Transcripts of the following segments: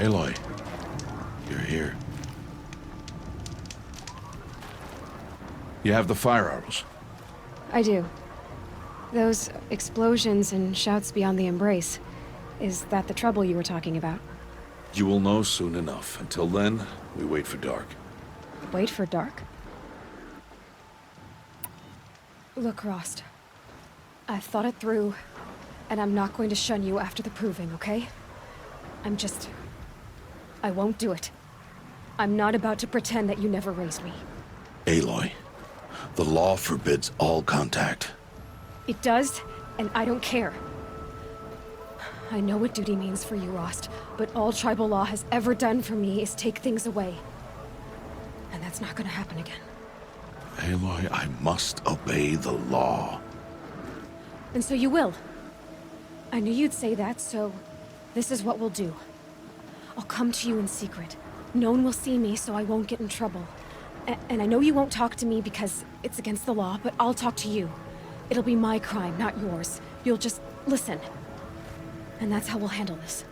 Aloy, you're here. You have the fire arrows. I do. Those explosions and shouts beyond the embrace. Is that the trouble you were talking about? You will know soon enough. Until then, we wait for dark. Wait for dark? Look, Rost. I've thought it through, and I'm not going to shun you after the proving, okay? I won't do it. I'm not about to pretend that you never raised me. Aloy, the law forbids all contact. It does, and I don't care. I know what duty means for you, Rost, but all tribal law has ever done for me is take things away. And that's not gonna happen again. Aloy, I must obey the law. And so you will. I knew you'd say that, so this is what we'll do. I'll come to you in secret. No one will see me, so I won't get in trouble. And I know you won't talk to me because it's against the law, but I'll talk to you. It'll be my crime, not yours. You'll just listen. And that's how we'll handle this.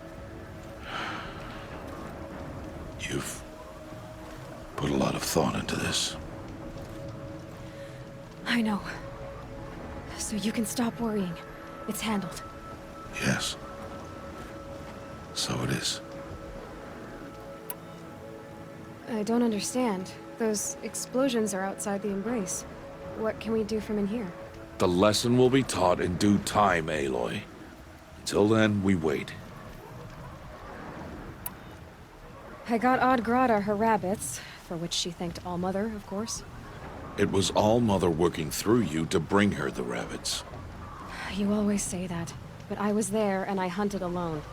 You've put a lot of thought into this. I know. So you can stop worrying. It's handled. Yes. So it is. I don't understand. Those explosions are outside the embrace. What can we do from in here? The lesson will be taught in due time, Aloy. Until then, we wait. I got Odd Grata her rabbits, for which she thanked Allmother, of course. It was Allmother working through you to bring her the rabbits. You always say that, but I was there and I hunted alone.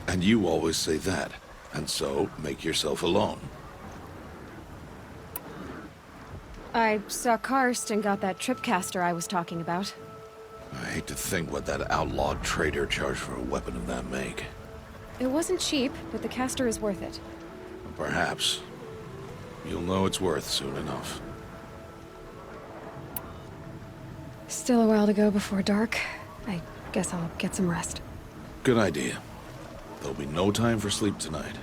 And you always say that, and so make yourself alone. I saw Karst and got that tripcaster I was talking about. I hate to think what that outlawed trader charged for a weapon of that make. It wasn't cheap, but the caster is worth it. Perhaps. You'll know it's worth soon enough. Still a while to go before dark. I guess I'll get some rest. Good idea. There'll be no time for sleep tonight.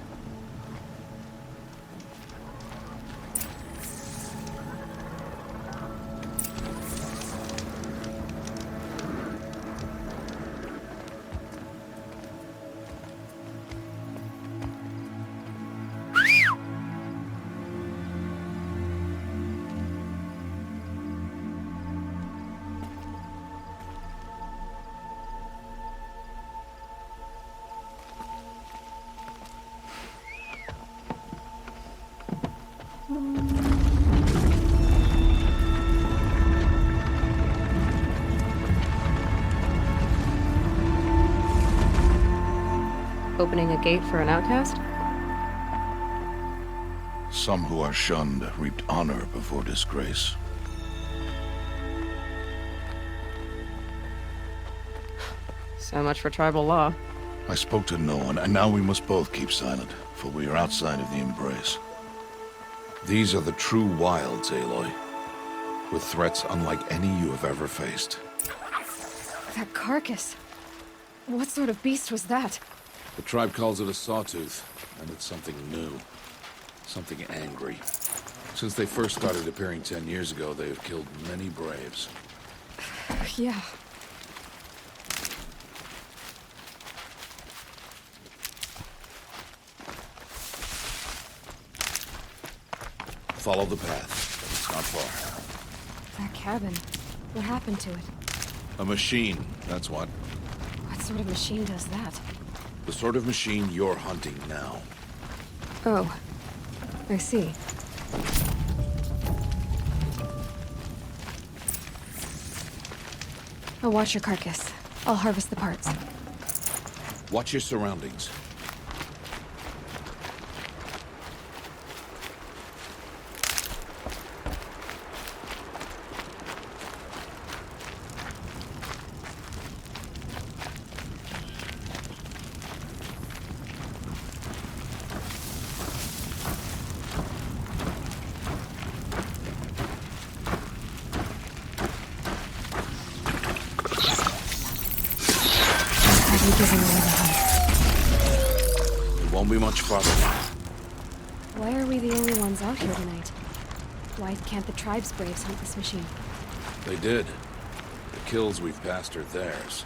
Opening a gate for an outcast? Some who are shunned reaped honor before disgrace. So much for tribal law. I spoke to no one, and now we must both keep silent, for we are outside of the embrace. These are the true wilds, Aloy, with threats unlike any you have ever faced. That carcass. What sort of beast was that? The tribe calls it a Sawtooth, and it's something new. Something angry. Since they first started appearing 10 years ago, they have killed many braves. Yeah. Follow the path. It's not far. That cabin. What happened to it? A machine, that's what. What sort of machine does that? The sort of machine you're hunting now. Oh. I see. I'll watch your carcass. I'll harvest the parts. Watch your surroundings. Won't be much farther now. Why are we the only ones out here tonight? Why can't the tribe's braves hunt this machine? They did. The kills we've passed are theirs.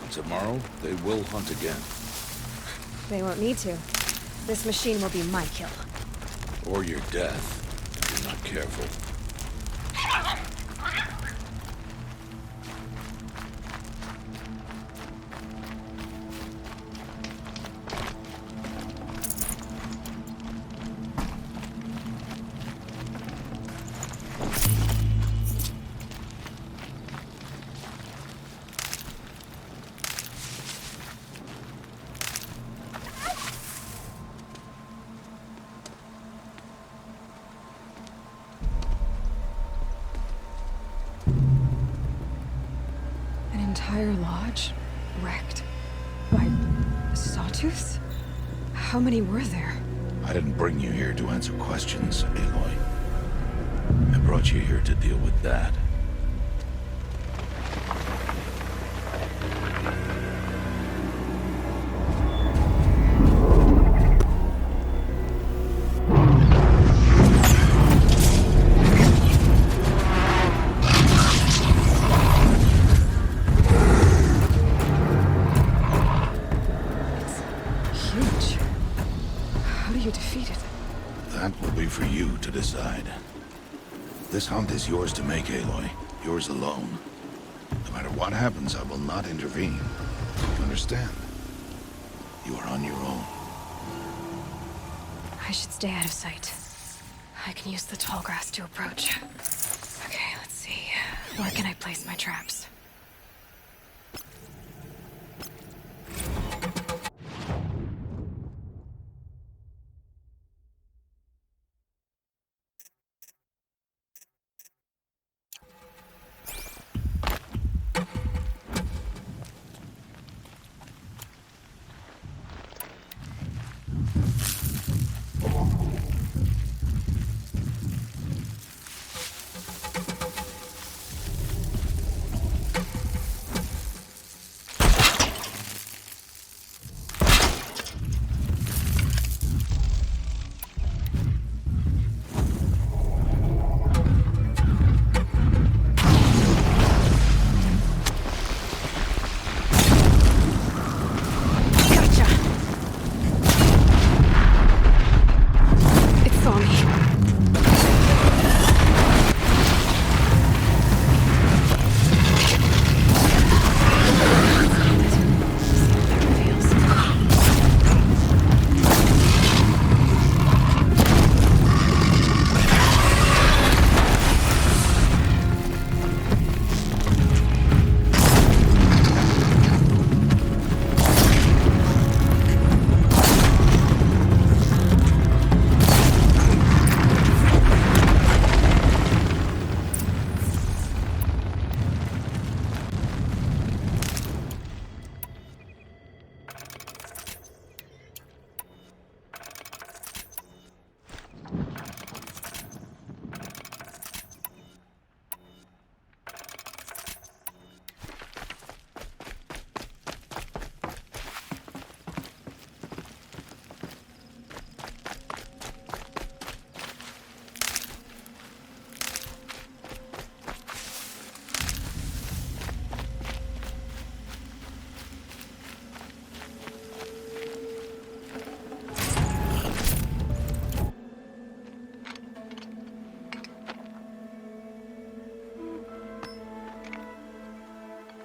And tomorrow, they will hunt again. They won't need to. This machine will be my kill. Or your death, if you're not careful. Entire lodge wrecked by Sawtooths? How many were there? I didn't bring you here to answer questions, Aloy. I brought you here to deal with that. For you to decide. This hunt is yours to make, Aloy. Yours alone. No matter what happens, I will not intervene. You understand? You are on your own. I should stay out of sight. I can use the tall grass to approach. Okay, let's see. Where can I place my traps?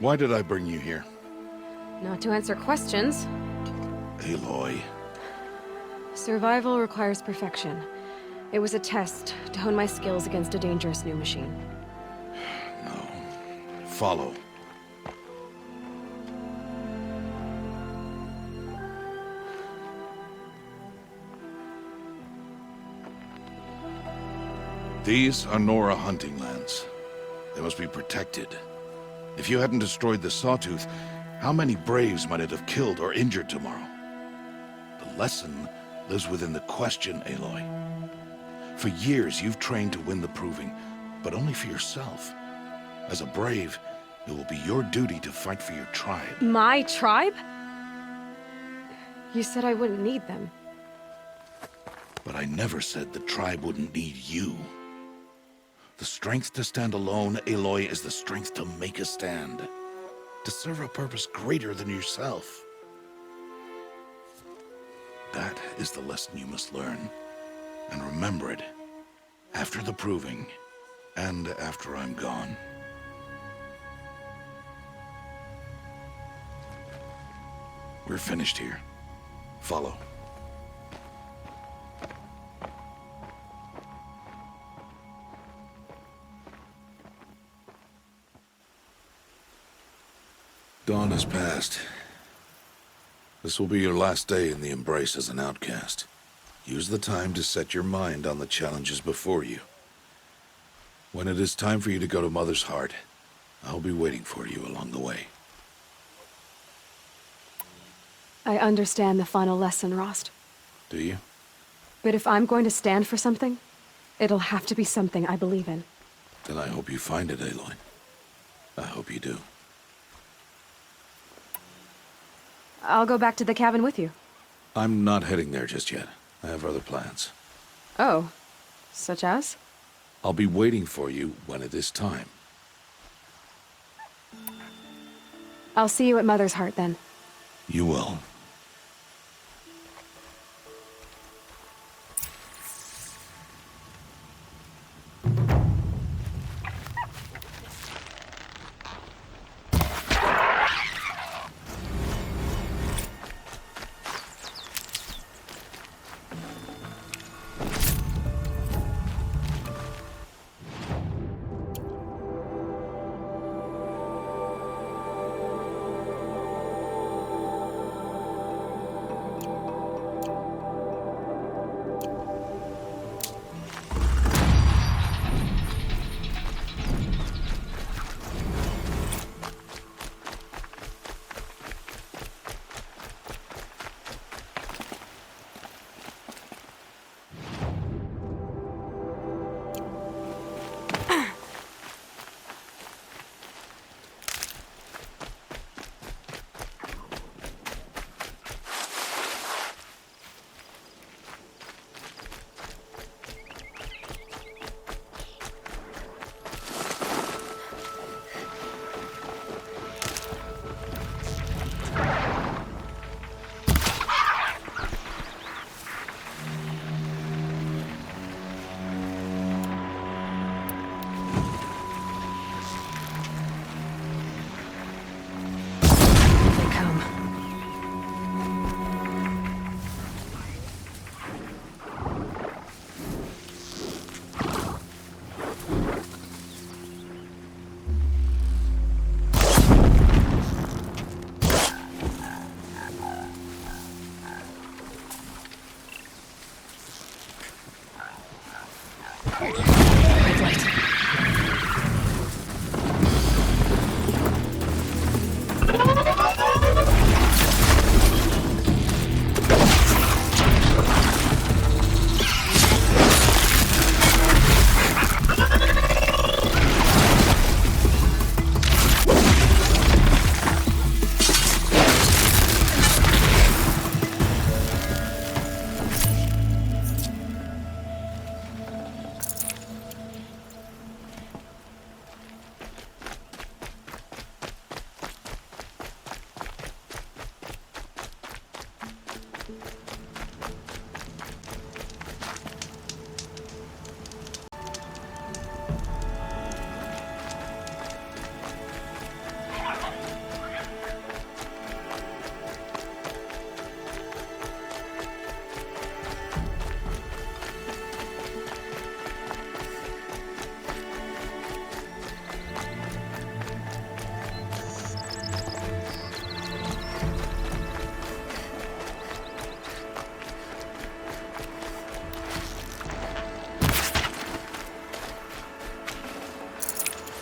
Why did I bring you here? Not to answer questions. Aloy. Survival requires perfection. It was a test to hone my skills against a dangerous new machine. No. Follow. These are Nora hunting lands. They must be protected. If you hadn't destroyed the Sawtooth, how many Braves might it have killed or injured tomorrow? The lesson lives within the question, Aloy. For years, you've trained to win the Proving, but only for yourself. As a Brave, it will be your duty to fight for your tribe. My tribe? You said I wouldn't need them. But I never said the tribe wouldn't need you. The strength to stand alone, Aloy, is the strength to make a stand. To serve a purpose greater than yourself. That is the lesson you must learn. And remember it. After the proving. And after I'm gone. We're finished here. Follow. Dawn has passed. This will be your last day in the Embrace as an outcast. Use the time to set your mind on the challenges before you. When it is time for you to go to Mother's Heart, I'll be waiting for you along the way. I understand the final lesson, Rost. Do you? But if I'm going to stand for something, it'll have to be something I believe in. Then I hope you find it, Aloy. I hope you do. I'll go back to the cabin with you. I'm not heading there just yet. I have other plans. Oh. Such as? I'll be waiting for you when it is time. I'll see you at Mother's Heart, then. You will.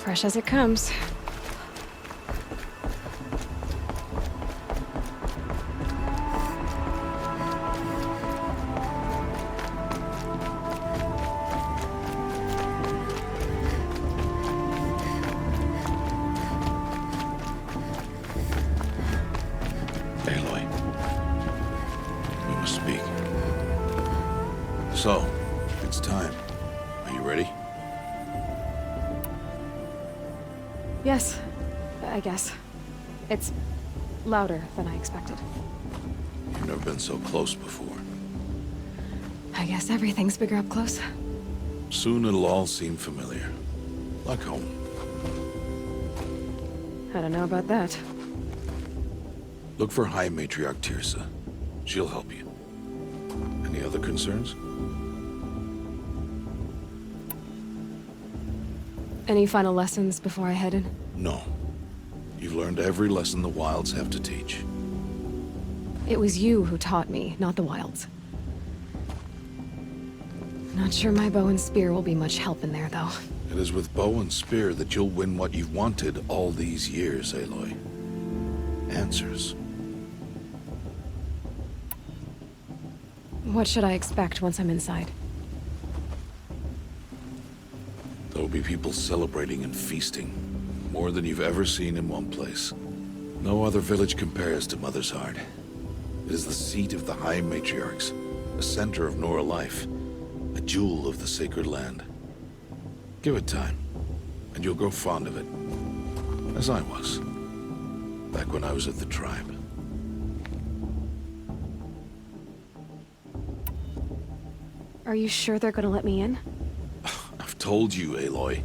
Fresh as it comes. Aloy. So, it's time. Are you ready? Yes, I guess. It's louder than I expected. You've never been so close before. I guess everything's bigger up close. Soon it'll all seem familiar. Like home. I don't know about that. Look for High Matriarch Tirsa. She'll help you. Any other concerns? Any final lessons before I head in? No. You've learned every lesson the Wilds have to teach. It was you who taught me, not the Wilds. Not sure my bow and spear will be much help in there, though. It is with bow and spear that you'll win what you've wanted all these years, Aloy. Answers. What should I expect once I'm inside? There will be people celebrating and feasting. More than you've ever seen in one place. No other village compares to Mother's Heart. It is the seat of the High Matriarchs, a center of Nora life, a jewel of the sacred land. Give it time, and you'll grow fond of it. As I was, back when I was at the tribe. Are you sure they're gonna let me in? I've told you, Aloy.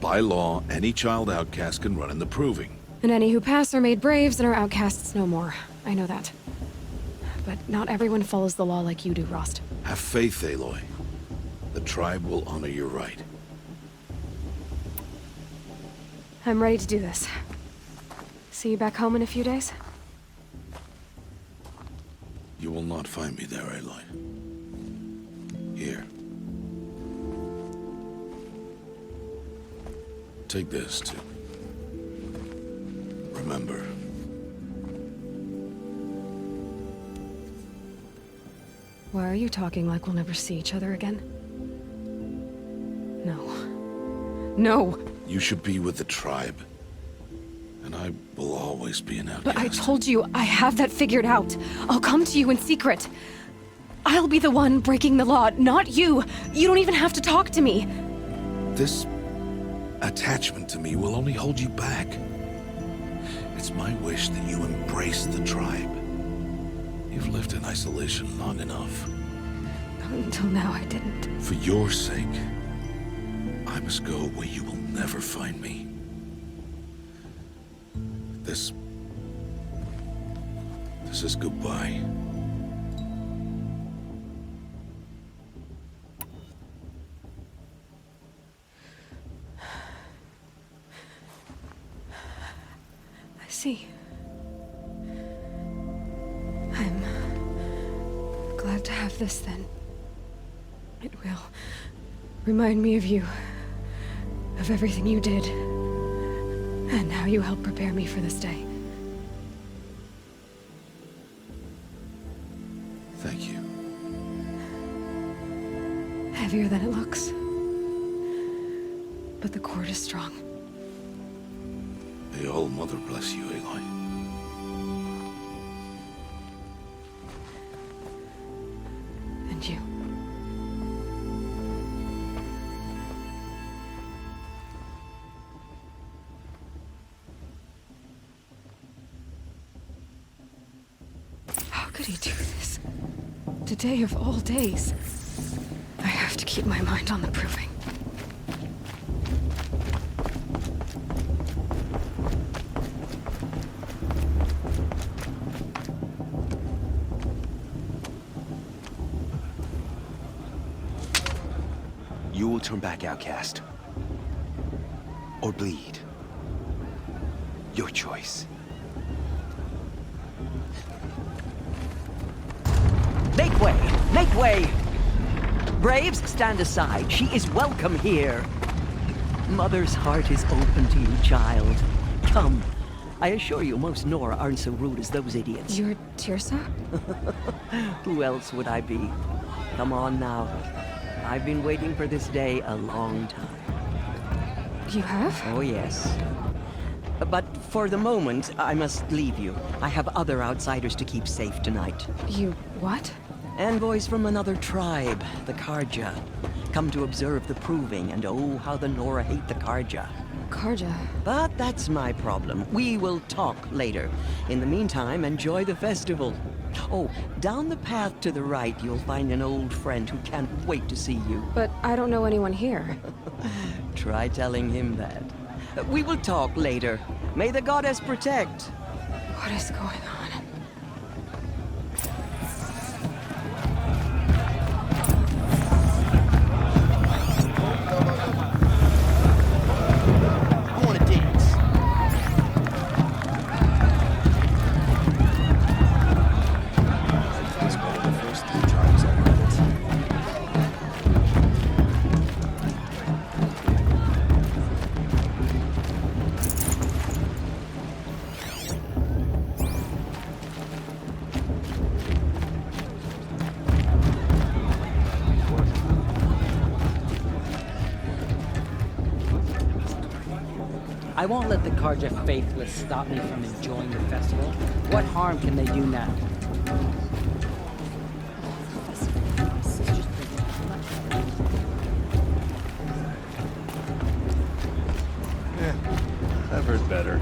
By law, any child outcast can run in the proving. And any who pass are made braves and are outcasts no more. I know that. But not everyone follows the law like you do, Rost. Have faith, Aloy. The tribe will honor your right. I'm ready to do this. See you back home in a few days? You will not find me there, Aloy. Here. Take this, too. Remember. Why are you talking like we'll never see each other again? No. No! You should be with the tribe. And I will always be an outcast. But I told you, I have that figured out. I'll come to you in secret. I'll be the one breaking the law, not you. You don't even have to talk to me. This attachment to me will only hold you back. It's my wish that you embrace the tribe. You've lived in isolation long enough. Until now, I didn't. For your sake, I must go where you will never find me. This is goodbye. I see. I'm glad to have this then. It will remind me of you, of everything you did, and how you helped prepare me for this day. Thank you. Heavier than it looks. But the cord is strong. May All Mother bless you, Aloy. And you. How could he do this? Today of all days. I have to keep my mind on the proving. You will turn back, outcast. Or bleed. Your choice. Make way! Make way! Braves, stand aside. She is welcome here. Mother's heart is open to you, child. Come. I assure you, most Nora aren't so rude as those idiots. You're Tirsa? Who else would I be? Come on now. I've been waiting for this day a long time. You have? Oh, yes. But for the moment, I must leave you. I have other outsiders to keep safe tonight. You what? Envoys from another tribe, the Karja, come to observe the proving, and oh, how the Nora hate the Karja. Karja. But that's my problem. We will talk later. In the meantime, enjoy the festival. Oh, down the path to the right, you'll find an old friend who can't wait to see you. But I don't know anyone here. Try telling him that. We will talk later. May the goddess protect. What is going on? I want to dance. That's one of the first 3 times I heard it. I won't let the Karja faithless stop me from enjoying the festival. What harm can they do now? I've heard better.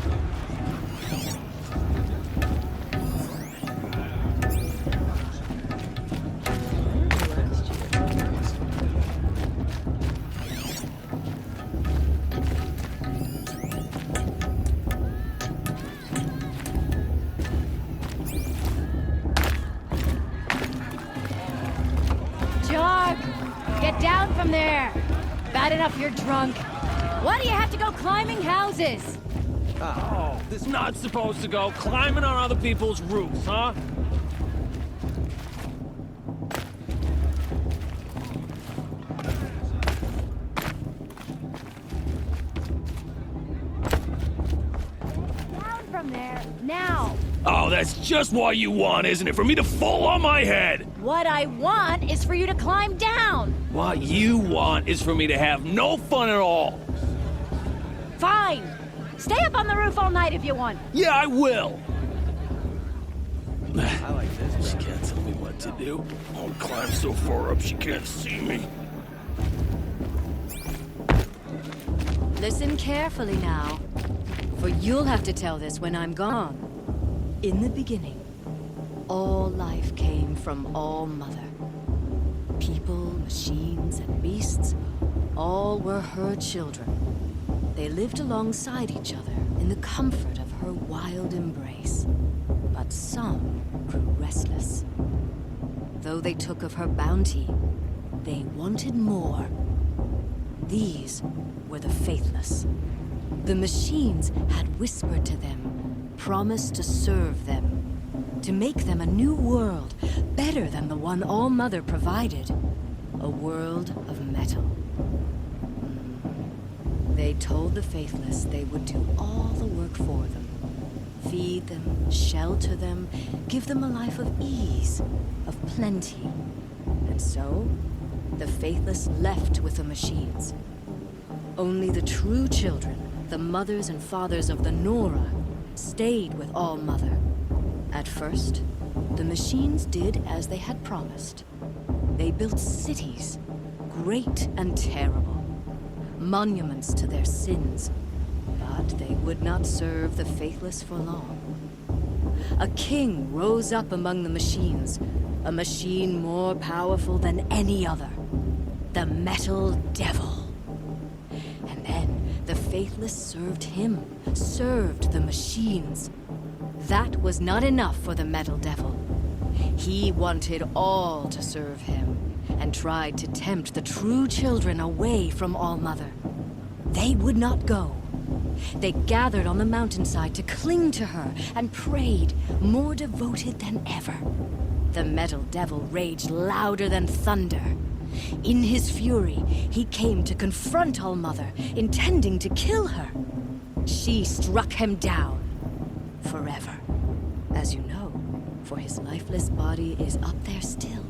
Jog! Get down from there! Bad enough you're drunk. Why do you have to go climbing houses? Oh, this not supposed to go climbing on other people's roofs, huh? Down from there, now! Oh, that's just what you want, isn't it? For me to fall on my head! What I want is for you to climb down! What you want is for me to have no fun at all. Fine! Stay up on the roof all night if you want. Yeah, I will. I like this. She can't tell me what to do. I'll climb so far up she can't see me. Listen carefully now, for you'll have to tell this when I'm gone. In the beginning, all life came from All Mother. People, machines, and beasts, all were her children. They lived alongside each other in the comfort of her wild embrace. But some grew restless. Though they took of her bounty, they wanted more. These were the faithless. The machines had whispered to them, promised to serve them, to make them a new world, better than the one All Mother provided. A world of metal. They told the faithless they would do all the work for them. Feed them, shelter them, give them a life of ease, of plenty. And so, the faithless left with the machines. Only the true children, the mothers and fathers of the Nora, stayed with All Mother. At first, the machines did as they had promised. They built cities, great and terrible. Monuments to their sins, but they would not serve the faithless for long. A king rose up among the machines, a machine more powerful than any other, the Metal Devil. And then the faithless served him, served the machines. That was not enough for the Metal Devil. He wanted all to serve him, and tried to tempt the true children away from All Mother. They would not go. They gathered on the mountainside to cling to her and prayed, more devoted than ever. The Metal Devil raged louder than thunder. In his fury, he came to confront All Mother, intending to kill her. She struck him down. Forever. As you know, for his lifeless body is up there still,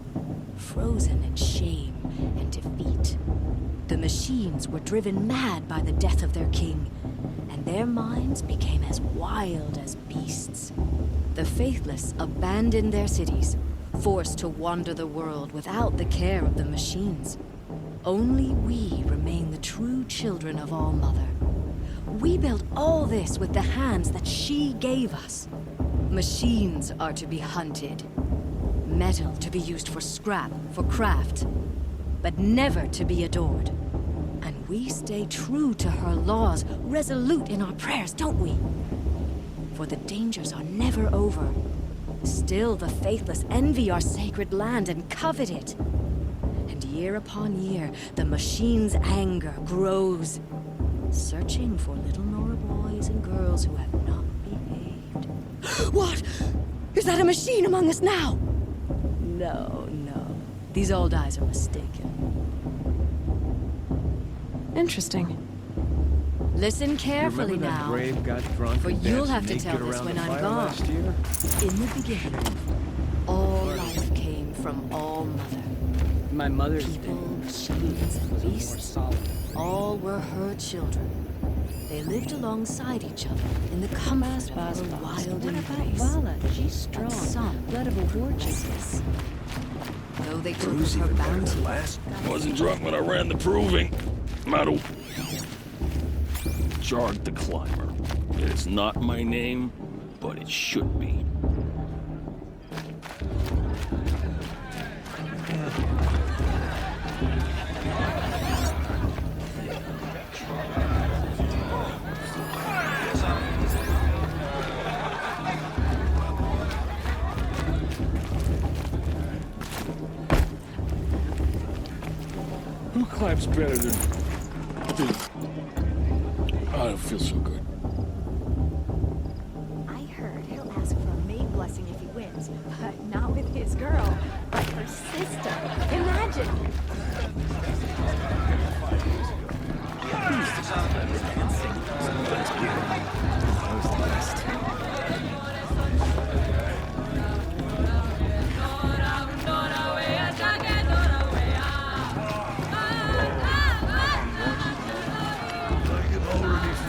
frozen in shame and defeat. The machines were driven mad by the death of their king, and their minds became as wild as beasts. The faithless abandoned their cities, forced to wander the world without the care of the machines. Only we remain the true children of All Mother. We built all this with the hands that she gave us. Machines are to be hunted. Metal to be used for scrap, for craft. But never to be adored. And we stay true to her laws, resolute in our prayers, don't we? For the dangers are never over. Still the faithless envy our sacred land and covet it. And year upon year, the machine's anger grows, searching for little Nora boys and girls who have not behaved. What? Is that a machine among us now? No, no. These old eyes are mistaken. Interesting. Listen carefully Remember that now, brave got drunk for and you'll danced have to naked tell this around when the I'm fire gone. last year? In the beginning, all life came from All Mother. My mother's People, day machines, and was more beasts, solid. all were her children. They lived alongside each other in the comfort of her wild embrace. Vala? She's strong. But some Blood of a gorgeousness. Though they took Who's her even better bounty, than last? Wasn't drunk when I ran the proving. Metal. Jarg the Climber. It's not my name, but it should be. Who climbs better than... I don't feel so good. I heard he'll ask for a maid blessing if he wins, but not with his girl, but her sister. Imagine!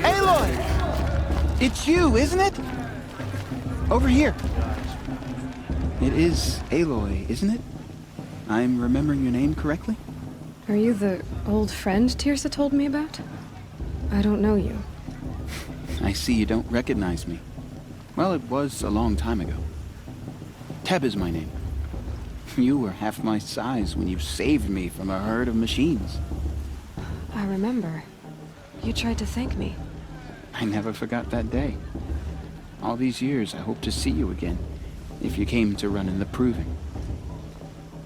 Aloy! It's you, isn't it? Over here. It is Aloy, isn't it? I'm remembering your name correctly? Are you the old friend Tirsa told me about? I don't know you. I see you don't recognize me. Well, it was a long time ago. Teb is my name. You were half my size when you saved me from a herd of machines. I remember. You tried to thank me. I never forgot that day. All these years, I hope to see you again, if you came to run in the proving.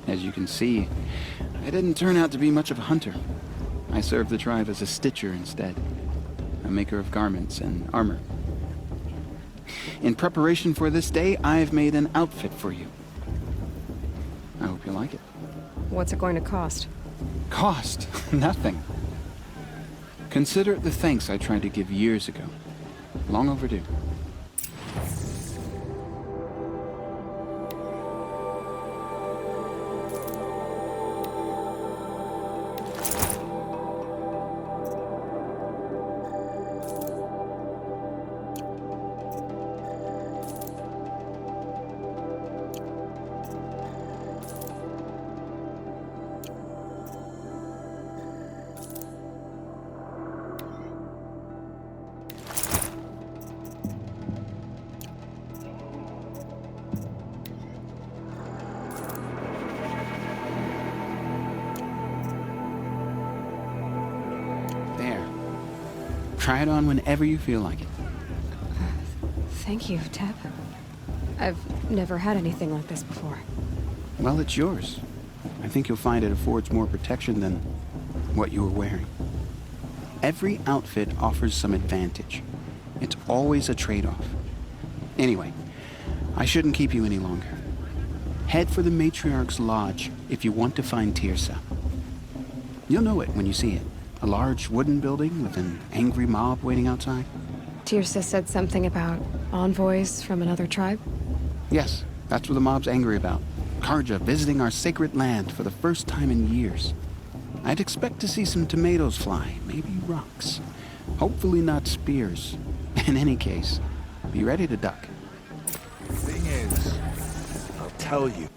As you can see, I didn't turn out to be much of a hunter. I served the tribe as a stitcher instead, a maker of garments and armor. In preparation for this day, I've made an outfit for you. I hope you like it. What's it going to cost? Cost? Nothing. Consider it the thanks I tried to give years ago. Long overdue. Try it on whenever you feel like it. Thank you, Teb. I've never had anything like this before. Well, it's yours. I think you'll find it affords more protection than what you were wearing. Every outfit offers some advantage. It's always a trade-off. Anyway, I shouldn't keep you any longer. Head for the Matriarch's Lodge if you want to find Tirsa. You'll know it when you see it. A large wooden building with an angry mob waiting outside. Tirsa said something about envoys from another tribe? Yes, that's what the mob's angry about. Karja visiting our sacred land for the first time in years. I'd expect to see some tomatoes fly, maybe rocks. Hopefully not spears. In any case, be ready to duck. Thing is, I'll tell you.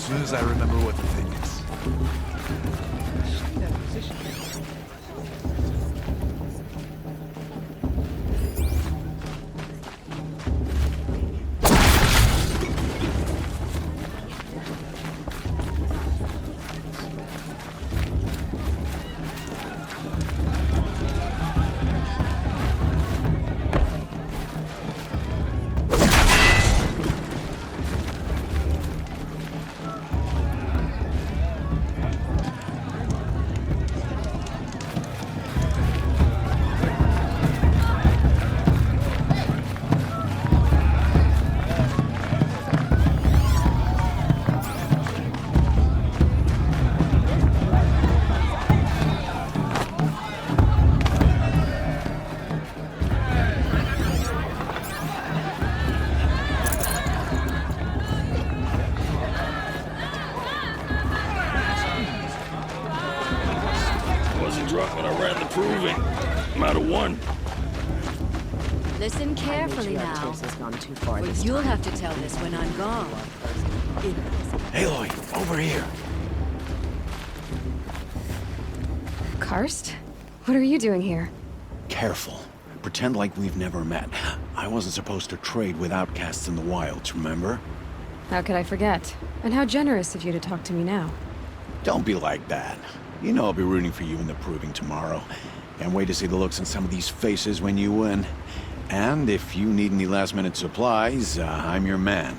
soon as I remember what the thing is. Listen carefully now. For you'll have to tell this when I'm gone. Aloy, over here. Karst? What are you doing here? Careful. Pretend like we've never met. I wasn't supposed to trade with outcasts in the wilds, remember? How could I forget? And how generous of you to talk to me now. Don't be like that. You know I'll be rooting for you in the proving tomorrow. Can't wait to see the looks on some of these faces when you win. And if you need any last-minute supplies, I'm your man.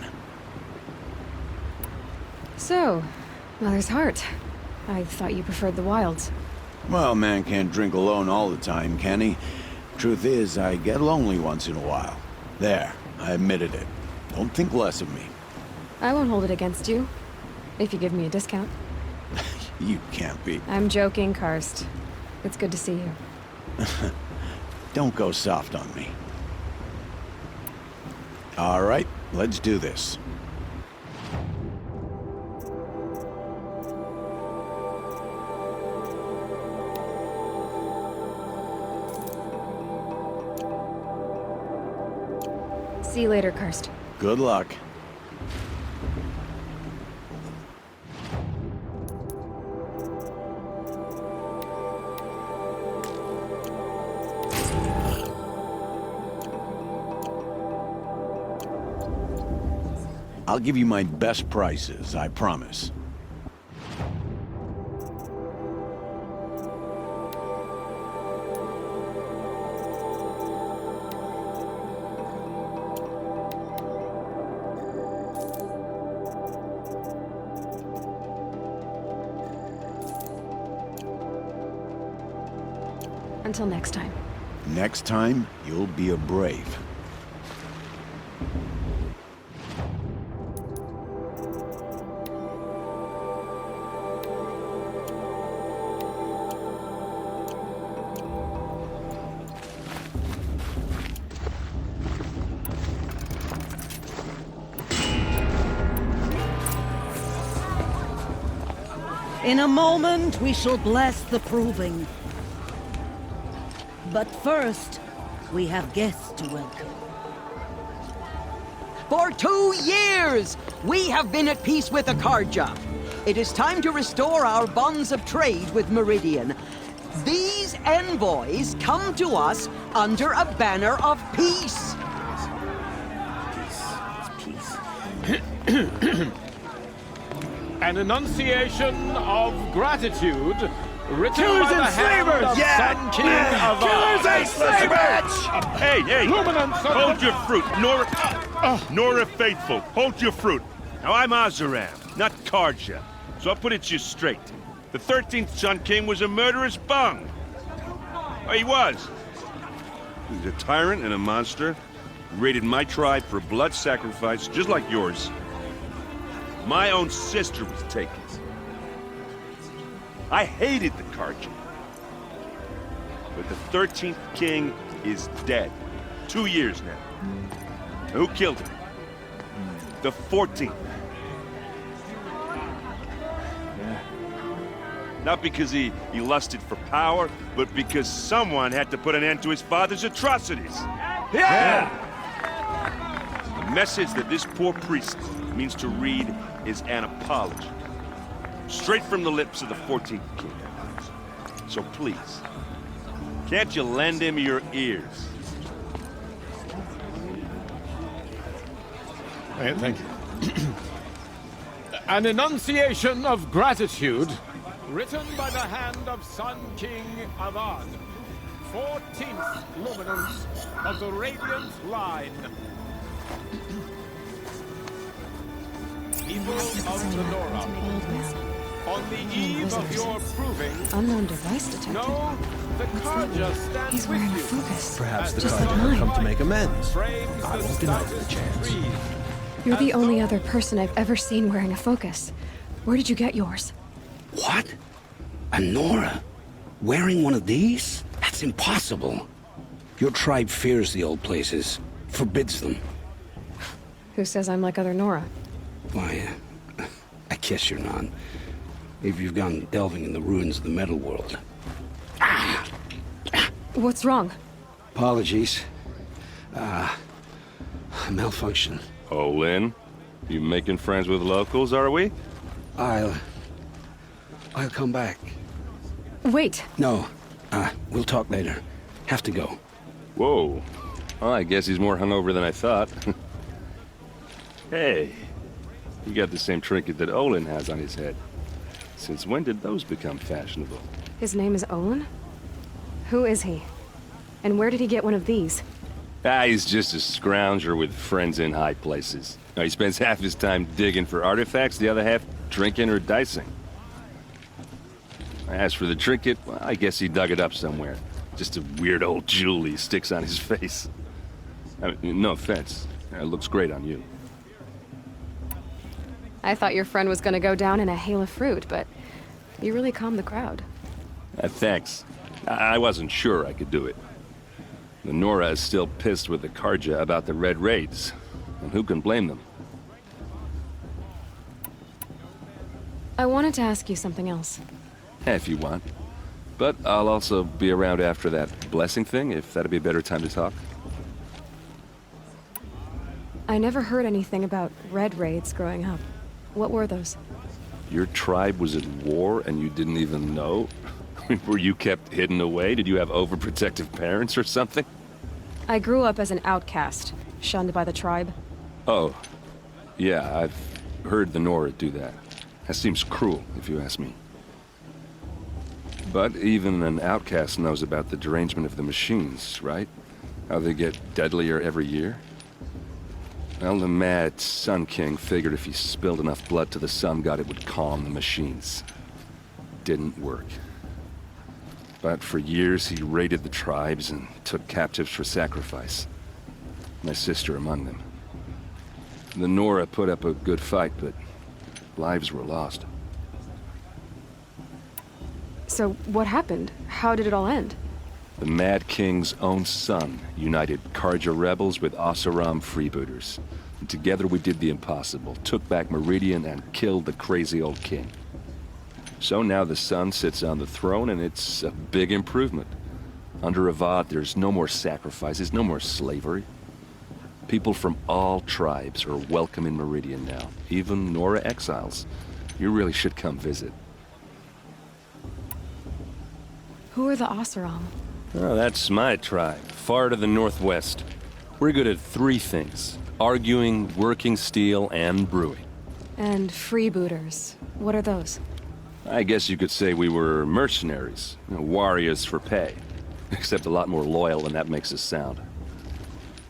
So, Mother's Heart. I thought you preferred the wilds. Well, man can't drink alone all the time, can he? Truth is, I get lonely once in a while. There, I admitted it. Don't think less of me. I won't hold it against you. If you give me a discount. You can't be. I'm joking, Karst. It's good to see you. Don't go soft on me. All right, let's do this. See you later, Karst. Good luck. I'll give you my best prices, I promise. Until next time. Next time, you'll be a brave. In a moment, we shall bless the proving. But first, we have guests to welcome. For 2 years, we have been at peace with Akarja. It is time to restore our bonds of trade with Meridian. These envoys come to us under a banner of peace. An enunciation of gratitude written Killers by the and hand slavers! of Yeah! Sun King of Killers and slavers! Hey, hey! Luminance of Hold your fruit, Nora Faithful. Hold your fruit. Now, I'm Azaram, not Karja, so I'll put it to you straight. The 13th Sun King was a murderous bung. Oh, he was. He was a tyrant and a monster. He raided my tribe for blood sacrifice, just like yours. My own sister was taken. I hated the Karja. But the 13th king is dead. 2 years now. Who killed him? The 14th. Not because he lusted for power, but because someone had to put an end to his father's atrocities. Yeah! A message that this poor priest means to read is an apology. Straight from the lips of the 14th King. So please, can't you lend him your ears? Thank you. An enunciation of gratitude, written by the hand of Sun King Avad, 14th luminance of the Radiant Line. People of the Nora, on the eve of your proving, Unknown device detected. know the Karja stands He's with wearing a you. focus. Perhaps the Just Karja like will mine. come to make amends. Frames I the won't deny it startled a chance. trees. You're the only other person I've ever seen wearing a focus. Where did you get yours? What? A Nora? Wearing one of these? That's impossible. Your tribe fears the old places, forbids them. Who says I'm like other Nora? Why, I guess you're not. If you've gone delving in the ruins of the metal world. What's wrong? Apologies. Malfunction. Oh, Lynn, you making friends with locals, are we? I'll come back. Wait. No, we'll talk later. Have to go. Whoa. Well, I guess he's more hungover than I thought. Hey, you got the same trinket that Olin has on his head. Since when did those become fashionable? His name is Olin? Who is he? And where did he get one of these? He's just a scrounger with friends in high places. He spends half his time digging for artifacts, the other half drinking or dicing. As for the trinket, well, I guess he dug it up somewhere. Just a weird old jewel he sticks on his face. I mean, no offense. It looks great on you. I thought your friend was gonna go down in a hail of fruit, but you really calmed the crowd. Thanks. I wasn't sure I could do it. The Nora is still pissed with the Karja about the Red Raids, and who can blame them? I wanted to ask you something else. If you want. But I'll also be around after that blessing thing, if that'd be a better time to talk. I never heard anything about Red Raids growing up. What were those? Your tribe was at war and you didn't even know? Were you kept hidden away? Did you have overprotective parents or something? I grew up as an outcast, shunned by the tribe. Oh. Yeah, I've heard the Nora do that. That seems cruel, if you ask me. But even an outcast knows about the derangement of the machines, right? How they get deadlier every year? Well, the mad Sun King figured if he spilled enough blood to the Sun God, it would calm the machines. Didn't work. But for years, he raided the tribes and took captives for sacrifice. My sister among them. The Nora put up a good fight, but lives were lost. So what happened? How did it all end? The Mad King's own son united Karja rebels with Oseram freebooters. And together we did the impossible, took back Meridian and killed the crazy old king. So now the son sits on the throne and it's a big improvement. Under Avad, there's no more sacrifices, no more slavery. People from all tribes are welcome in Meridian now, even Nora exiles. You really should come visit. Who are the Oseram? Oh, that's my tribe, far to the northwest. We're good at three things: arguing, working steel, and brewing. And freebooters. What are those? I guess you could say we were mercenaries, warriors for pay. Except a lot more loyal than that makes us sound.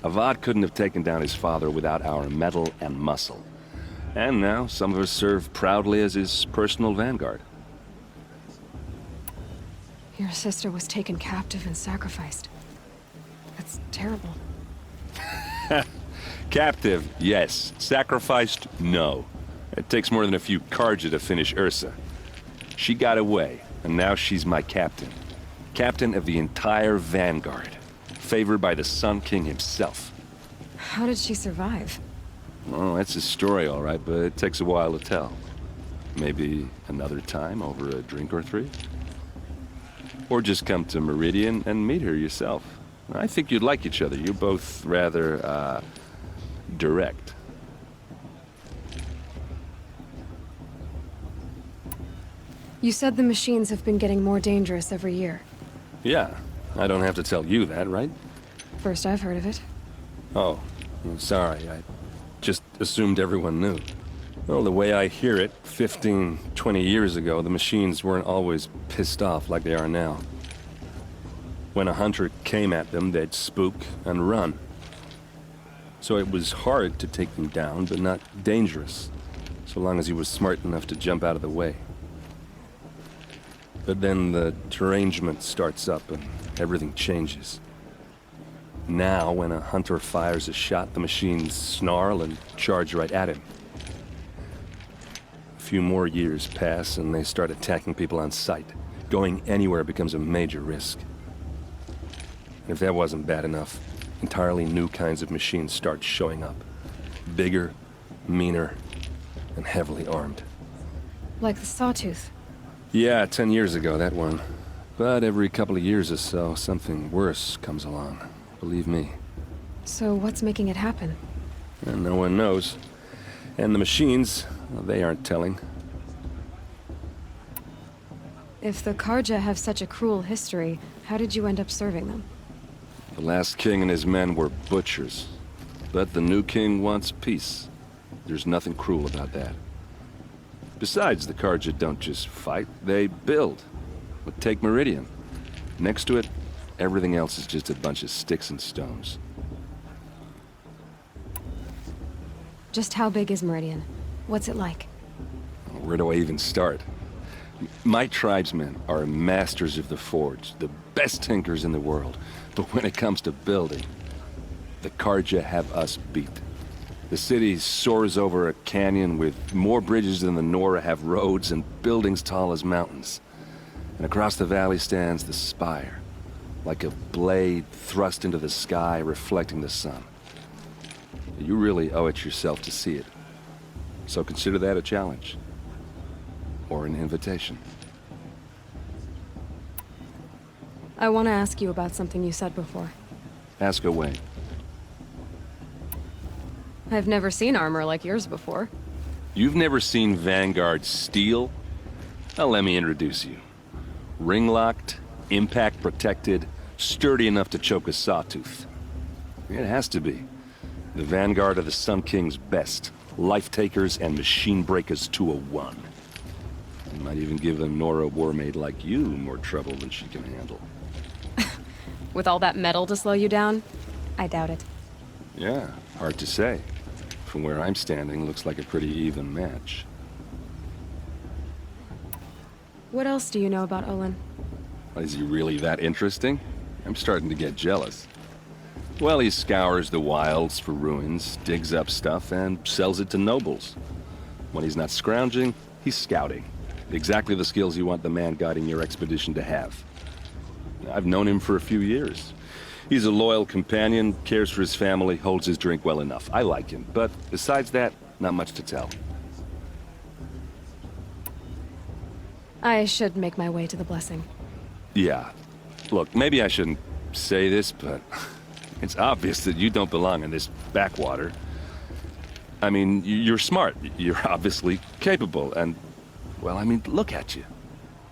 Avad couldn't have taken down his father without our metal and muscle. And now some of us serve proudly as his personal vanguard. Your sister was taken captive and sacrificed. That's terrible. Captive, yes. Sacrificed, no. It takes more than a few Karja to finish Ursa. She got away, and now she's my captain. Captain of the entire vanguard. Favored by the Sun King himself. How did she survive? Oh, that's a story, all right, but it takes a while to tell. Maybe another time over a drink or three? Or just come to Meridian and meet her yourself. I think you'd like each other. You're both rather, direct. You said the machines have been getting more dangerous every year. Yeah, I don't have to tell you that, right? First I've heard of it. Oh, I'm sorry. I just assumed everyone knew. Well, the way I hear it, 15, 20 years ago, the machines weren't always pissed off like they are now. When a hunter came at them, they'd spook and run. So it was hard to take them down, but not dangerous, so long as he was smart enough to jump out of the way. But then the derangement starts up and everything changes. Now, when a hunter fires a shot, the machines snarl and charge right at him. A few more years pass and they start attacking people on sight. Going anywhere becomes a major risk. If that wasn't bad enough, entirely new kinds of machines start showing up. Bigger, meaner, and heavily armed. Like the Sawtooth. Yeah, 10 years ago, that one. But every couple of years or so, something worse comes along. Believe me. So what's making it happen? And no one knows. And the machines, well, they aren't telling. If the Karja have such a cruel history, how did you end up serving them? The last king and his men were butchers. But the new king wants peace. There's nothing cruel about that. Besides, the Karja don't just fight, they build. But take Meridian. Next to it, everything else is just a bunch of sticks and stones. Just how big is Meridian? What's it like? Where do I even start? My tribesmen are masters of the forge, the best tinkers in the world. But when it comes to building, the Karja have us beat. The city soars over a canyon with more bridges than the Nora have roads and buildings tall as mountains. And across the valley stands the spire, like a blade thrust into the sky reflecting the sun. You really owe it yourself to see it. So consider that a challenge. Or an invitation. I want to ask you about something you said before. Ask away. I've never seen armor like yours before. You've never seen Vanguard steel? Well, let me introduce you. Ring-locked, impact-protected, sturdy enough to choke a Sawtooth. It has to be. The Vanguard of the Sun King's best. Life-takers and machine-breakers to a one. You might even give a Nora warmaid like you more trouble than she can handle. With all that metal to slow you down? I doubt it. Yeah, hard to say. From where I'm standing, looks like a pretty even match. What else do you know about Olin? Is he really that interesting? I'm starting to get jealous. Well, he scours the wilds for ruins, digs up stuff, and sells it to nobles. When he's not scrounging, he's scouting. Exactly the skills you want the man guiding your expedition to have. I've known him for a few years. He's a loyal companion, cares for his family, holds his drink well enough. I like him, but besides that, not much to tell. I should make my way to the blessing. Yeah. Look, maybe I shouldn't say this, but it's obvious that you don't belong in this backwater. I mean, you're smart. You're obviously capable, and, well, I mean, look at you.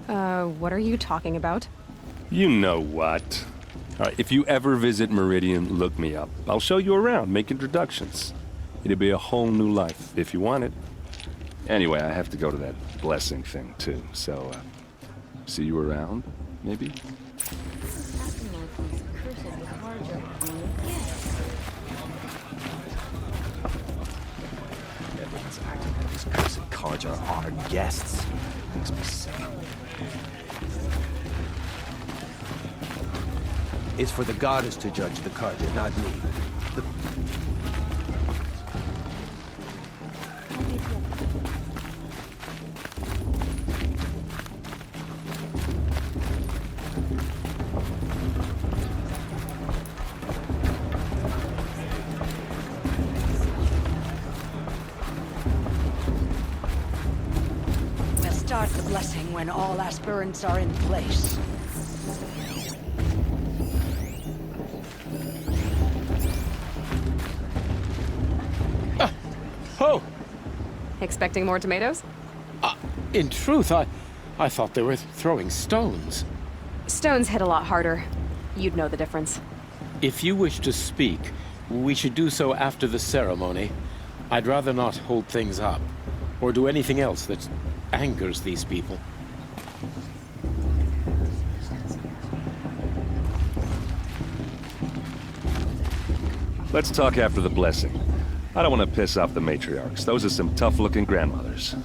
What are you talking about? You know what. All right, if you ever visit Meridian, look me up. I'll show you around, make introductions. It'll be a whole new life, if you want it. Anyway, I have to go to that blessing thing, too, so, see you around, maybe? Everyone's acting like these cursed cards are honored guests. Makes me sick. It's for the goddess to judge the Karja, not me. We'll start the blessing when all aspirants are in place. Oh! Expecting more tomatoes? In truth, I thought they were throwing stones. Stones hit a lot harder. You'd know the difference. If you wish to speak, we should do so after the ceremony. I'd rather not hold things up, or do anything else that angers these people. Let's talk after the blessing. I don't want to piss off the matriarchs. Those are some tough-looking grandmothers.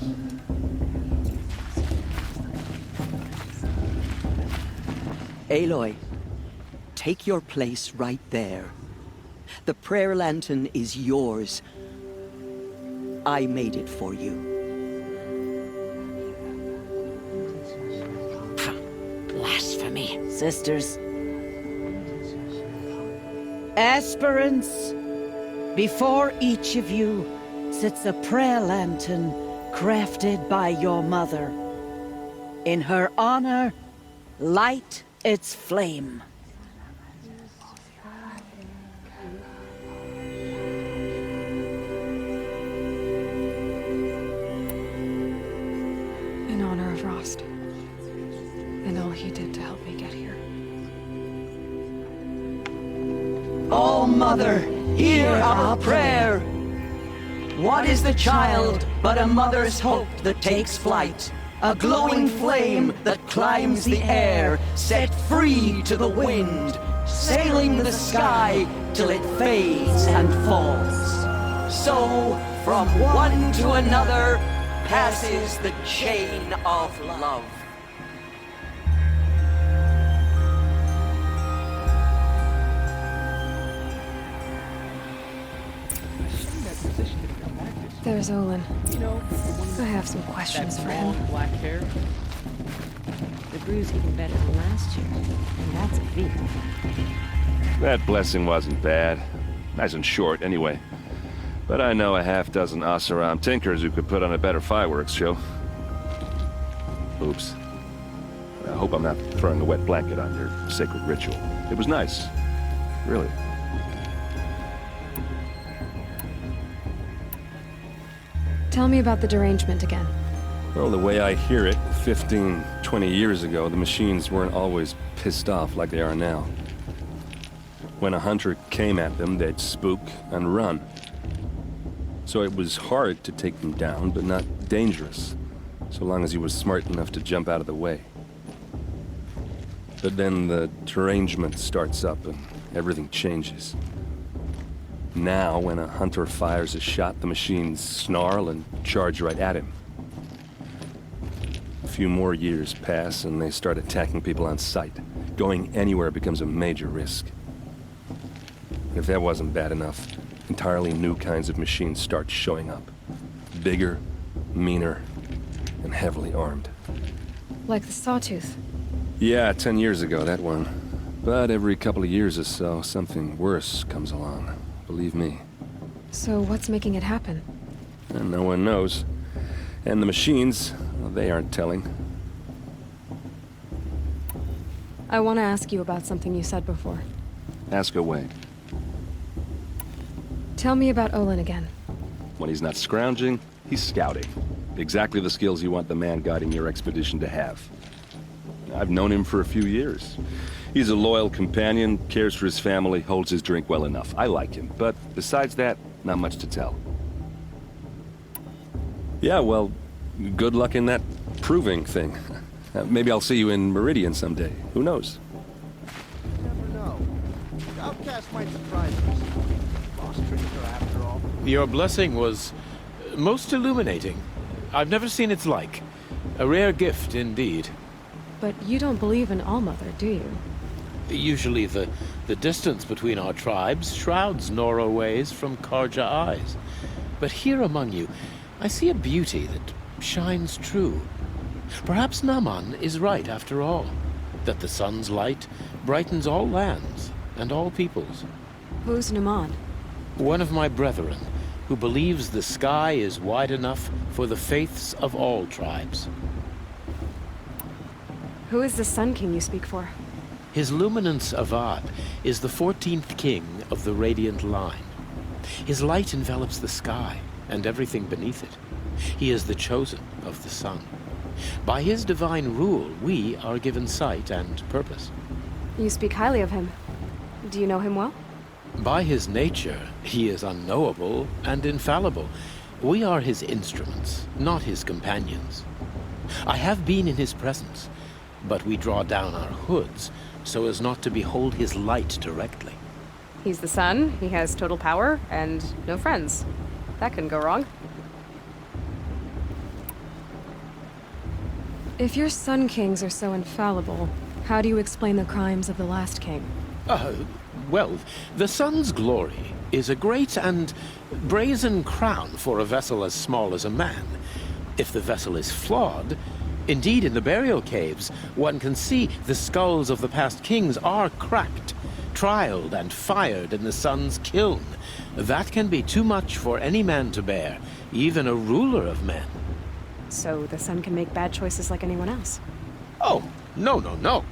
Aloy, take your place right there. The prayer lantern is yours. I made it for you. Blasphemy, sisters. Aspirants, before each of you sits a prayer lantern crafted by your mother. In her honor, light its flame. In honor of Rost. And all he did to help me get here. Oh, Mother, hear our prayer. What is the child but a mother's hope that takes flight? A glowing flame that climbs the air, set free to the wind, sailing the sky till it fades and falls. So, from one to another, passes the chain of love. There's Olin. I have some questions for him. Black hair. The brew's even better than last year. And that's a feat. That blessing wasn't bad. Nice and short, anyway. But I know a half-dozen Oseram tinkers who could put on a better fireworks show. Oops. I hope I'm not throwing a wet blanket on your sacred ritual. It was nice. Really. Tell me about the derangement again. Well, the way I hear it, 15, 20 years ago, the machines weren't always pissed off like they are now. When a hunter came at them, they'd spook and run. So it was hard to take them down, but not dangerous, so long as he was smart enough to jump out of the way. But then the derangement starts up and everything changes. Now, when a hunter fires a shot, the machines snarl and charge right at him. A few more years pass and they start attacking people on sight. Going anywhere becomes a major risk. If that wasn't bad enough, entirely new kinds of machines start showing up. Bigger, meaner, and heavily armed. Like the Sawtooth. Yeah, 10 years ago, that one. But every couple of years or so, something worse comes along. Believe me. So what's making it happen? And no one knows. And the machines, well, they aren't telling. I want to ask you about something you said before. Ask away. Tell me about Olin again. When he's not scrounging, he's scouting. Exactly the skills you want the man guiding your expedition to have. I've known him for a few years. He's a loyal companion, cares for his family, holds his drink well enough. I like him, but besides that, not much to tell. Yeah, well, good luck in that proving thing. Maybe I'll see you in Meridian someday. Who knows? You never know. The outcast might surprise us. Lost Trickster after all. Your blessing was most illuminating. I've never seen its like. A rare gift indeed. But you don't believe in Allmother, do you? Usually the distance between our tribes shrouds Nora ways from Karja eyes. But here among you, I see a beauty that shines true. Perhaps Naman is right after all, that the sun's light brightens all lands and all peoples. Who's Naman? One of my brethren, who believes the sky is wide enough for the faiths of all tribes. Who is the Sun King you speak for? His Luminance Avad is the 14th king of the Radiant Line. His light envelops the sky and everything beneath it. He is the chosen of the sun. By his divine rule, we are given sight and purpose. You speak highly of him. Do you know him well? By his nature, he is unknowable and infallible. We are his instruments, not his companions. I have been in his presence, but we draw down our hoods so as not to behold his light directly. He's the sun, he has total power, and no friends. That couldn't go wrong. If your Sun Kings are so infallible, how do you explain the crimes of the last king? Well, the sun's glory is a great and brazen crown for a vessel as small as a man. If the vessel is flawed, indeed in the burial caves, one can see the skulls of the past kings are cracked, trialed and fired in the sun's kiln. That can be too much for any man to bear, even a ruler of men. So the sun can make bad choices like anyone else? Oh, no.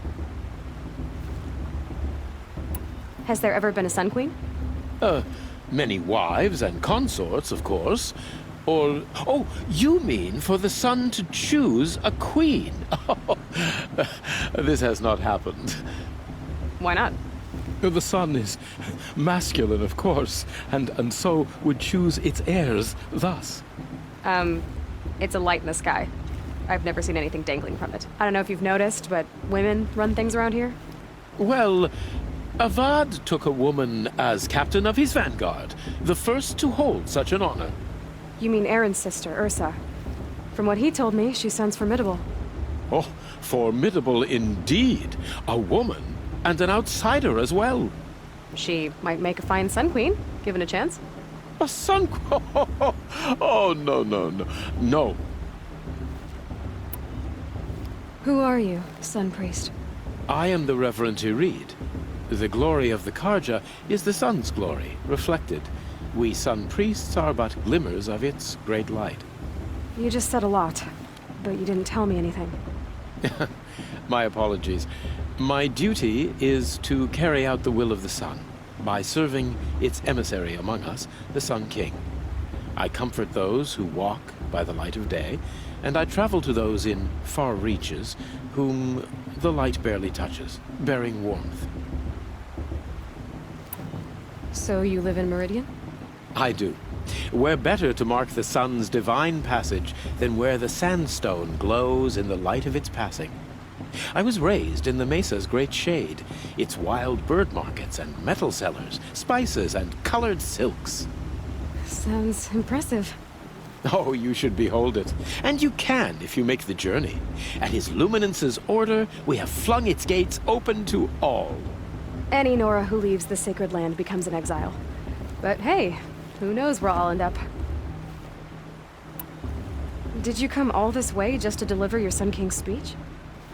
Has there ever been a Sun Queen? Many wives and consorts, of course. Or, oh, you mean for the sun to choose a queen? This has not happened. Why not? The sun is masculine, of course, and so would choose its heirs thus. It's a light in the sky. I've never seen anything dangling from it. I don't know if you've noticed, but women run things around here. Well, Avad took a woman as captain of his vanguard, the first to hold such an honor. You mean Aaron's sister, Ursa. From what he told me, she sounds formidable. Oh, formidable indeed. A woman, and an outsider as well. She might make a fine Sun Queen, given a chance. A sun... Oh, no. Who are you, Sun Priest? I am the Reverend Irid. The glory of the Karja is the sun's glory, reflected. We sun priests are but glimmers of its great light. You just said a lot, but you didn't tell me anything. My apologies. My duty is to carry out the will of the sun, by serving its emissary among us, the Sun King. I comfort those who walk by the light of day, and I travel to those in far reaches whom the light barely touches, bearing warmth. So you live in Meridian? I do. Where better to mark the sun's divine passage than where the sandstone glows in the light of its passing? I was raised in the mesa's great shade, its wild bird markets and metal cellars, spices and colored silks. Sounds impressive. Oh, you should behold it. And you can if you make the journey. At his luminance's order, we have flung its gates open to all. Any Nora who leaves the sacred land becomes an exile. But hey, who knows where I'll end up. Did you come all this way just to deliver your Sun King's speech?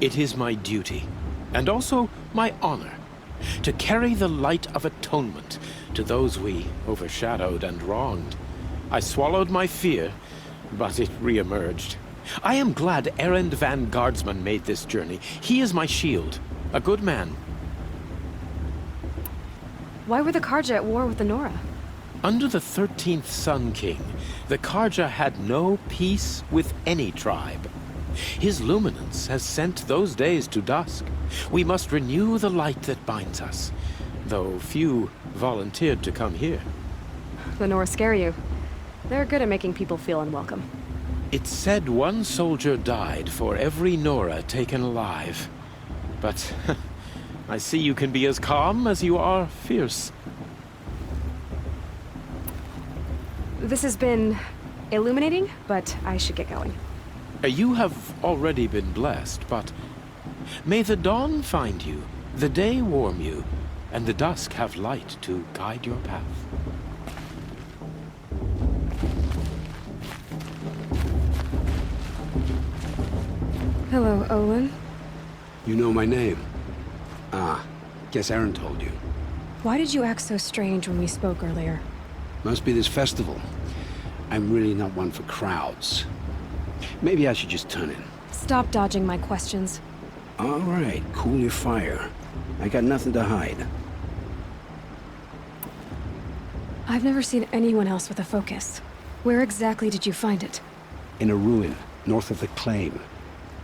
It is my duty, and also my honor, to carry the light of atonement to those we overshadowed and wronged. I swallowed my fear, but it re-emerged. I am glad Erend Van Guardsman made this journey. He is my shield, a good man. Why were the Karja at war with the Nora? Under the 13th Sun King, the Karja had no peace with any tribe. His luminance has sent those days to dusk. We must renew the light that binds us, though few volunteered to come here. The Nora scare you. They're good at making people feel unwelcome. It's said one soldier died for every Nora taken alive. But I see you can be as calm as you are fierce. This has been illuminating, but I should get going. You have already been blessed, but may the dawn find you, the day warm you, and the dusk have light to guide your path. Hello, Olin. You know my name? Ah, guess Aaron told you. Why did you act so strange when we spoke earlier? Must be this festival. I'm really not one for crowds. Maybe I should just turn in. Stop dodging my questions. All right, cool your fire. I got nothing to hide. I've never seen anyone else with a focus. Where exactly did you find it? In a ruin, north of the claim.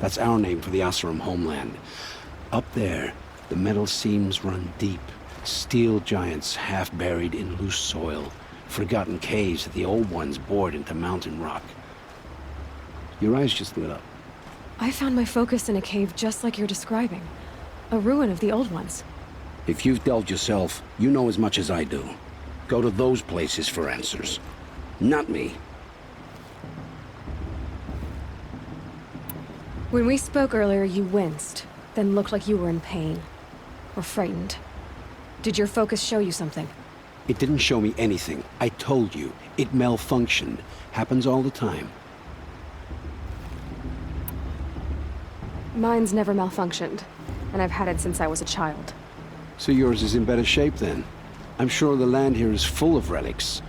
That's our name for the Oseram homeland. Up there, the metal seams run deep. Steel giants half buried in loose soil. Forgotten caves that the old ones bored into mountain rock. Your eyes just lit up. I found my focus in a cave just like you're describing. A ruin of the old ones. If you've delved yourself, you know as much as I do. Go to those places for answers. Not me. When we spoke earlier, you winced, then looked like you were in pain. Or frightened. Did your focus show you something? It didn't show me anything. I told you. It malfunctioned. Happens all the time. Mine's never malfunctioned, and I've had it since I was a child. So yours is in better shape then. I'm sure the land here is full of relics.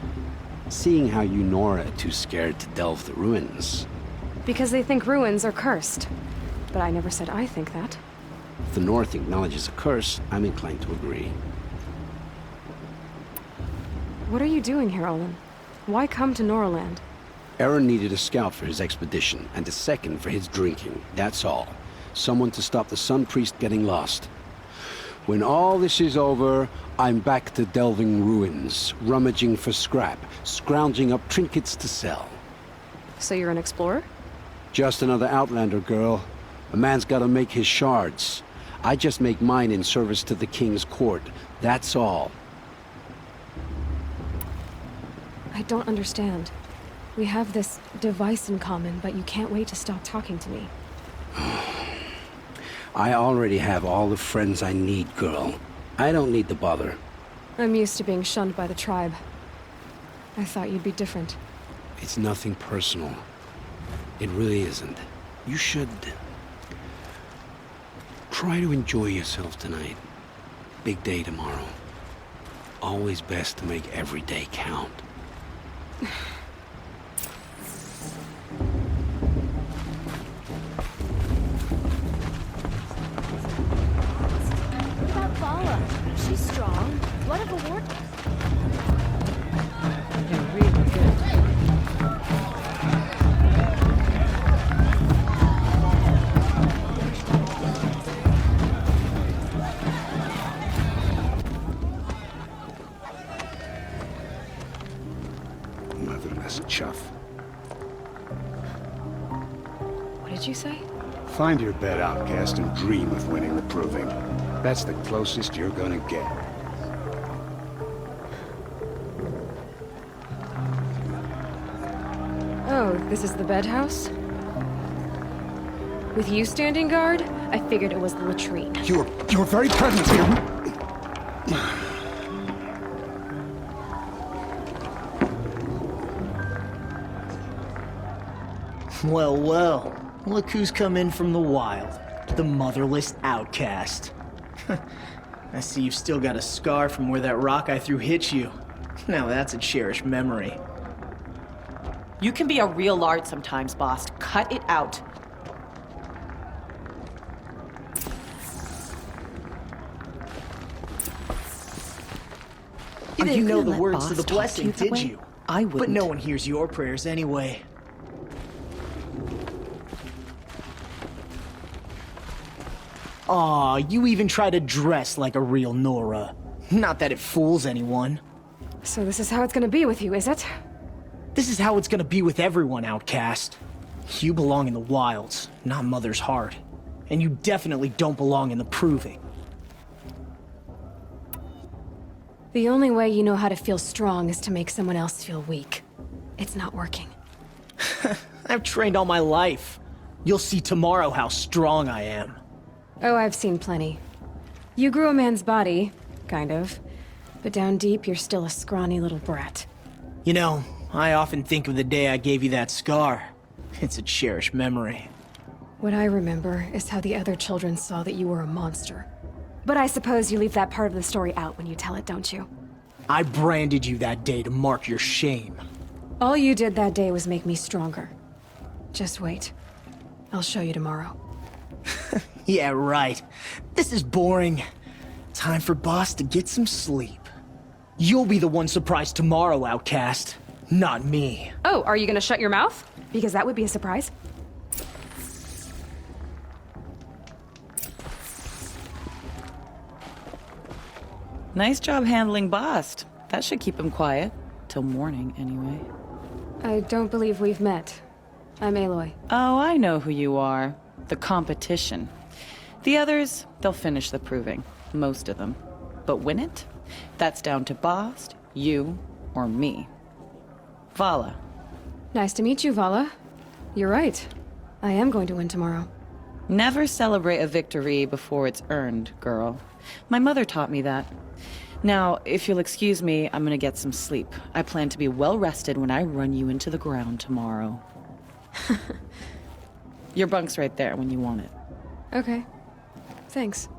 Seeing how you Nora are too scared to delve the ruins. Because they think ruins are cursed. But I never said I think that. If the North acknowledges a curse, I'm inclined to agree. What are you doing here, Olin? Why come to Noraland? Aaron needed a scout for his expedition, and a second for his drinking. That's all. Someone to stop the Sun Priest getting lost. When all this is over, I'm back to delving ruins, rummaging for scrap, scrounging up trinkets to sell. So you're an explorer? Just another Outlander, girl. A man's gotta make his shards. I just make mine in service to the King's court. That's all. I don't understand. We have this device in common, but you can't wait to stop talking to me. I already have all the friends I need, girl. I don't need the bother. I'm used to being shunned by the tribe. I thought you'd be different. It's nothing personal. It really isn't. You should... try to enjoy yourself tonight. Big day tomorrow. Always best to make every day count. What about Bala? She's strong. What of a ward? You're really good. Motherless chuff. What did you say? Find your bed, outcast, and dream of winning the proving. That's the closest you're gonna get. Oh, this is the bedhouse? With you standing guard, I figured it was the latrine. Your very presence here... Well, well. Look who's come in from the wild. The motherless outcast. I see you've still got a scar from where that rock I threw hit you. Now that's a cherished memory. You can be a real lard sometimes, boss. Cut it out. You didn't know the words to the talk blessing, to you that did way? you? I wouldn't. But no one hears your prayers anyway. Aw, you even try to dress like a real Nora. Not that it fools anyone. So this is how it's gonna be with you, is it? This is how it's gonna be with everyone, outcast. You belong in the wilds, not Mother's heart. And you definitely don't belong in the proving. The only way you know how to feel strong is to make someone else feel weak. It's not working. I've trained all my life. You'll see tomorrow how strong I am. Oh, I've seen plenty. You grew a man's body, kind of. But down deep, you're still a scrawny little brat. You know, I often think of the day I gave you that scar. It's a cherished memory. What I remember is how the other children saw that you were a monster. But I suppose you leave that part of the story out when you tell it, don't you? I branded you that day to mark your shame. All you did that day was make me stronger. Just wait. I'll show you tomorrow. Yeah, right. This is boring. Time for Boss to get some sleep. You'll be the one surprised tomorrow, outcast. Not me. Oh, are you gonna shut your mouth? Because that would be a surprise. Nice job handling Bast. That should keep him quiet. Till morning, anyway. I don't believe we've met. I'm Aloy. Oh, I know who you are. The competition. The others, they'll finish the proving. Most of them. But win it? That's down to Bast, you, or me. Vala. Nice to meet you, Vala. You're right. I am going to win tomorrow. Never celebrate a victory before it's earned, girl. My mother taught me that. Now, if you'll excuse me, I'm gonna get some sleep. I plan to be well rested when I run you into the ground tomorrow. Your bunk's right there when you want it. Okay. Thanks.